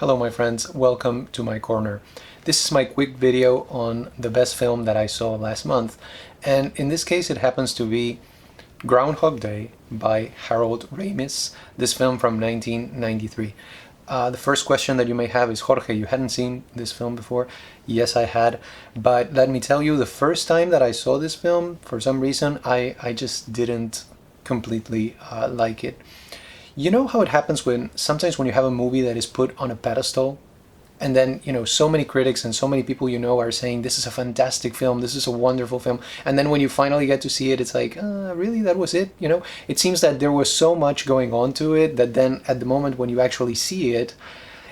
Hello my friends, welcome to my corner. This is my quick video on the best film that I saw last month, and in this case it happens to be Groundhog Day by Harold Ramis, this film from 1993. The first question that you may have is, Jorge, you hadn't seen this film before? Yes, I had, but let me tell you, the first time that I saw this film, for some reason, I just didn't completely like it. You know how it happens when sometimes when you have a movie that is put on a pedestal and then, so many critics and so many people are saying this is a fantastic film, this is a wonderful film, and then when you finally get to see it, it's like, really, that was it? It seems that there was so much going on to it that then at the moment when you actually see it,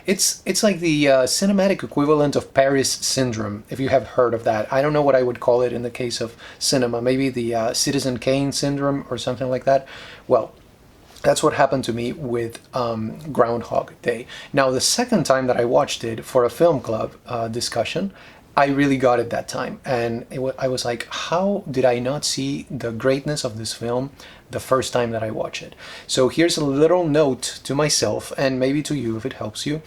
it's like the cinematic equivalent of Paris syndrome, if you have heard of that. I don't know what I would call it in the case of cinema, maybe the Citizen Kane syndrome or something like that. Well, that's what happened to me with Groundhog Day. Now, the second time that I watched it for a film club discussion, I really got it that time. And I was like, how did I not see the greatness of this film the first time that I watched it? So here's a little note to myself, and maybe to you if it helps you.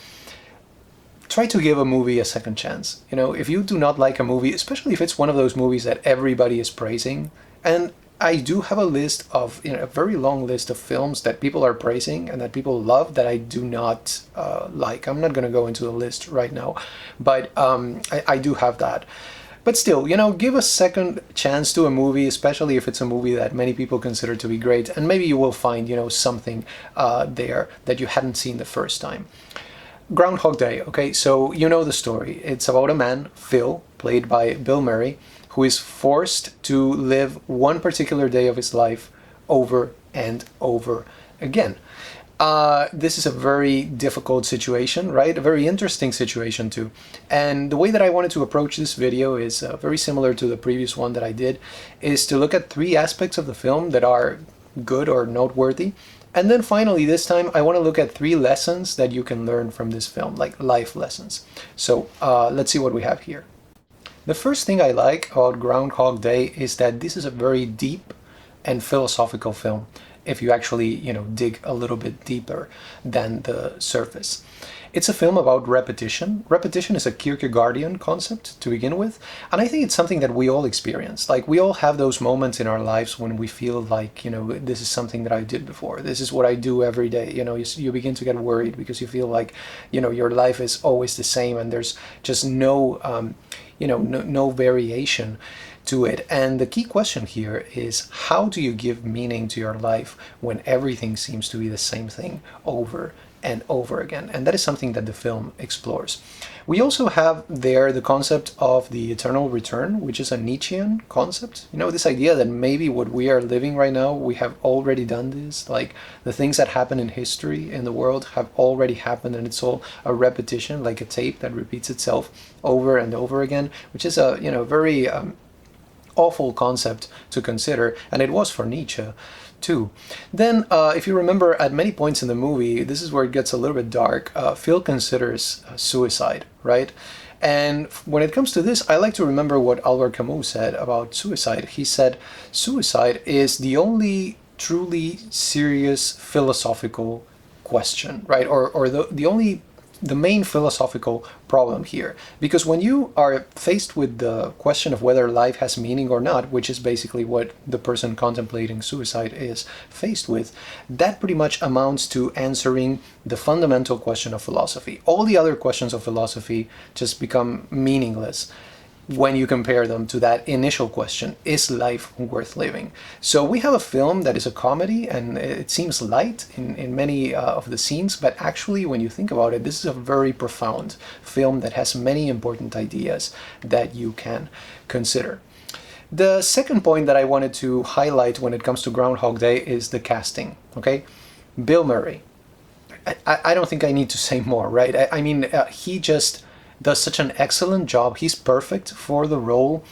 Try to give a movie a second chance. If you do not like a movie, especially if it's one of those movies that everybody is praising, and I do have a list of, a very long list of films that people are praising and that people love that I do not like. I'm not going to go into the list right now, but I do have that. But still, give a second chance to a movie, especially if it's a movie that many people consider to be great, and maybe you will find, something there that you hadn't seen the first time. Groundhog Day, okay, so you know the story. It's about a man, Phil, played by Bill Murray, who is forced to live one particular day of his life over and over again. This is a very difficult situation, right? A very interesting situation too. And the way that I wanted to approach this video is very similar to the previous one that I did, is to look at three aspects of the film that are good or noteworthy. And then finally, this time, I want to look at three lessons that you can learn from this film, like life lessons. So let's see what we have here. The first thing I like about Groundhog Day is that this is a very deep and philosophical film, if you actually, dig a little bit deeper than the surface. It's a film about repetition. Repetition is a Kierkegaardian concept to begin with, and I think it's something that we all experience. Like, we all have those moments in our lives when we feel like, this is something that I did before. This is what I do every day. You begin to get worried because you feel like, your life is always the same and there's just no variation to it. And the key question here is, how do you give meaning to your life when everything seems to be the same thing over and over again? And that is something that the film explores. We also have there the concept of the eternal return, which is a Nietzschean concept. This idea that maybe what we are living right now, we have already done this. Like, the things that happen in history in the world have already happened, and it's all a repetition, like a tape that repeats itself over and over again, which is a very awful concept to consider, and it was for Nietzsche too. Then, if you remember, at many points in the movie, this is where it gets a little bit dark, Phil considers suicide, right? And when it comes to this, I like to remember what Albert Camus said about suicide. He said, suicide is the only truly serious philosophical question, right? Or the main philosophical problem here. Because when you are faced with the question of whether life has meaning or not, which is basically what the person contemplating suicide is faced with, that pretty much amounts to answering the fundamental question of philosophy. All the other questions of philosophy just become meaningless when you compare them to that initial question, is life worth living? So we have a film that is a comedy, and it seems light in many of the scenes, but actually when you think about it, this is a very profound film that has many important ideas that you can consider. The second point that I wanted to highlight when it comes to Groundhog Day is the casting, okay? Bill Murray. I don't think I need to say more, right? He just does such an excellent job. He's perfect for the role.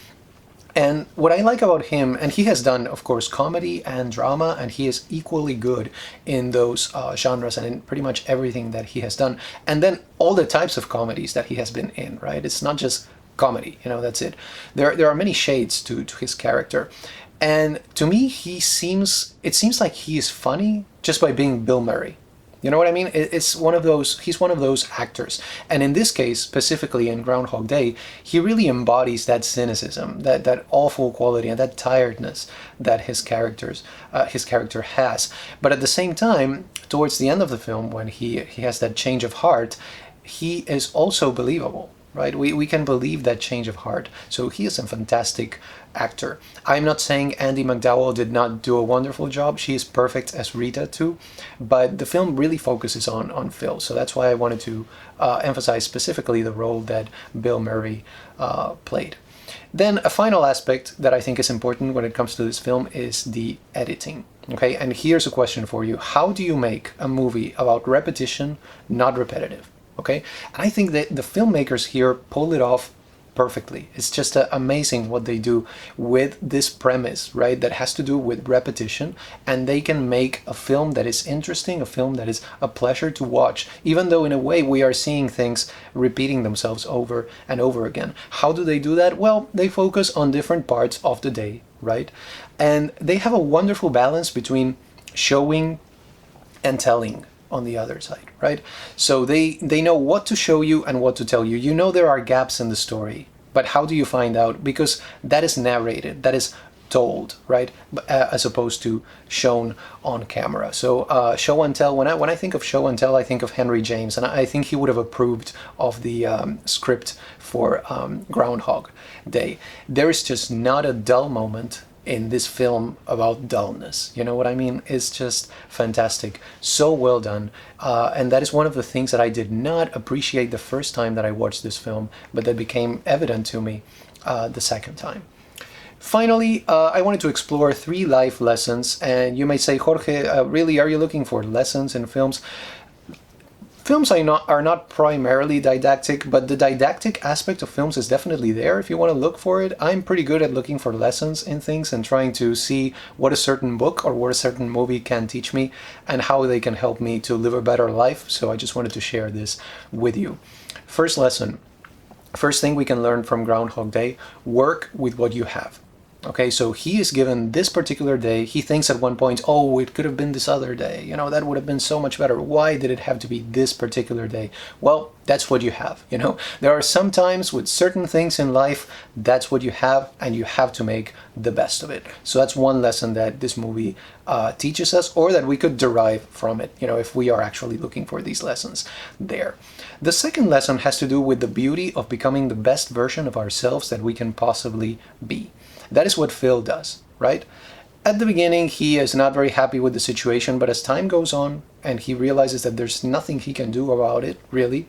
And what I like about him, and he has done, of course, comedy and drama, and he is equally good in those genres and in pretty much everything that he has done. And then all the types of comedies that he has been in, right? It's not just comedy, that's it. There are many shades to his character. And to me, it seems like he is funny just by being Bill Murray. You know what I mean? It's one of those, he's one of those actors. And in this case, specifically in Groundhog Day, he really embodies that cynicism, that awful quality and that tiredness that his character has. But at the same time, towards the end of the film, when he has that change of heart, he is also believable, right? We can believe that change of heart. So he is a fantastic actor. I'm not saying Andie MacDowell did not do a wonderful job. She is perfect as Rita too, but the film really focuses on Phil. So that's why I wanted to emphasize specifically the role that Bill Murray played. Then a final aspect that I think is important when it comes to this film is the editing. Okay, and here's a question for you. How do you make a movie about repetition not repetitive? Okay, and I think that the filmmakers here pull it off perfectly. It's just amazing what they do with this premise, right, that has to do with repetition, and they can make a film that is interesting, a film that is a pleasure to watch, even though in a way we are seeing things repeating themselves over and over again. How do they do that? Well, they focus on different parts of the day, right, and they have a wonderful balance between showing and telling on the other side, right? So they know what to show you and what to tell you. You know there are gaps in the story, but how do you find out? Because that is narrated, that is told, right? As opposed to shown on camera. So show and tell, when I think of show and tell, I think of Henry James, and I think he would have approved of the script for Groundhog Day. There is just not a dull moment in this film about dullness. You know what I mean? It's just fantastic. So well done. And that is one of the things that I did not appreciate the first time that I watched this film, but that became evident to me the second time. Finally, I wanted to explore 3 life lessons. And you may say, Jorge, really, are you looking for lessons in films? Films are not primarily didactic, but the didactic aspect of films is definitely there if you want to look for it. I'm pretty good at looking for lessons in things and trying to see what a certain book or what a certain movie can teach me and how they can help me to live a better life. So I just wanted to share this with you. First lesson. First thing we can learn from Groundhog Day: work with what you have. Okay, so he is given this particular day. He thinks at one point, oh, it could have been this other day. You know, that would have been so much better. Why did it have to be this particular day? Well, that's what you have, you know. There are some times with certain things in life, that's what you have, and you have to make the best of it. So that's one lesson that this movie teaches us, or that we could derive from it, you know, if we are actually looking for these lessons there. The second lesson has to do with the beauty of becoming the best version of ourselves that we can possibly be. That is what Phil does, right? At the beginning, he is not very happy with the situation, but as time goes on and he realizes that there's nothing he can do about it, really,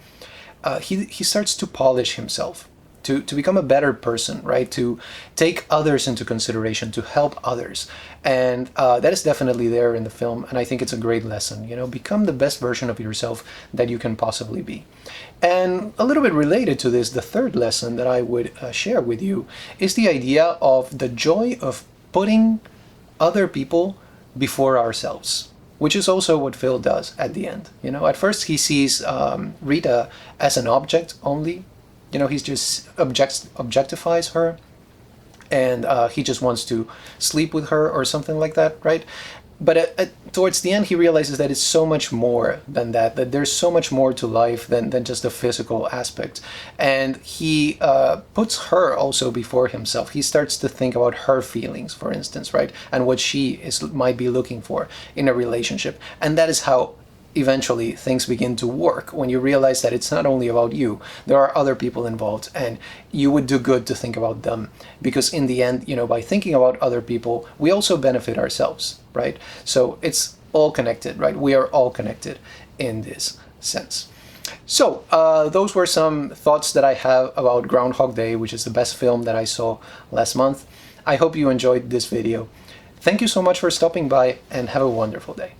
he starts to polish himself, to become a better person, right? To take others into consideration, to help others. And that is definitely there in the film, and I think it's a great lesson. You know, become the best version of yourself that you can possibly be. And a little bit related to this, the third lesson that I would share with you is the idea of the joy of putting other people before ourselves, which is also what Phil does at the end. You know, at first he sees Rita as an object only. You know, he just objectifies her, and he just wants to sleep with her or something like that, right? But towards the end, he realizes that it's so much more than that, that there's so much more to life than just the physical aspect. And he puts her also before himself. He starts to think about her feelings, for instance, right? And what she might be looking for in a relationship. And that is how eventually things begin to work, when you realize that it's not only about you, there are other people involved, and you would do good to think about them, because in the end, you know, by thinking about other people, we also benefit ourselves, right? So it's all connected, right? We are all connected in this sense. So those were some thoughts that I have about Groundhog Day, which is the best film that I saw last month. I hope you enjoyed this video. Thank you so much for stopping by, and have a wonderful day.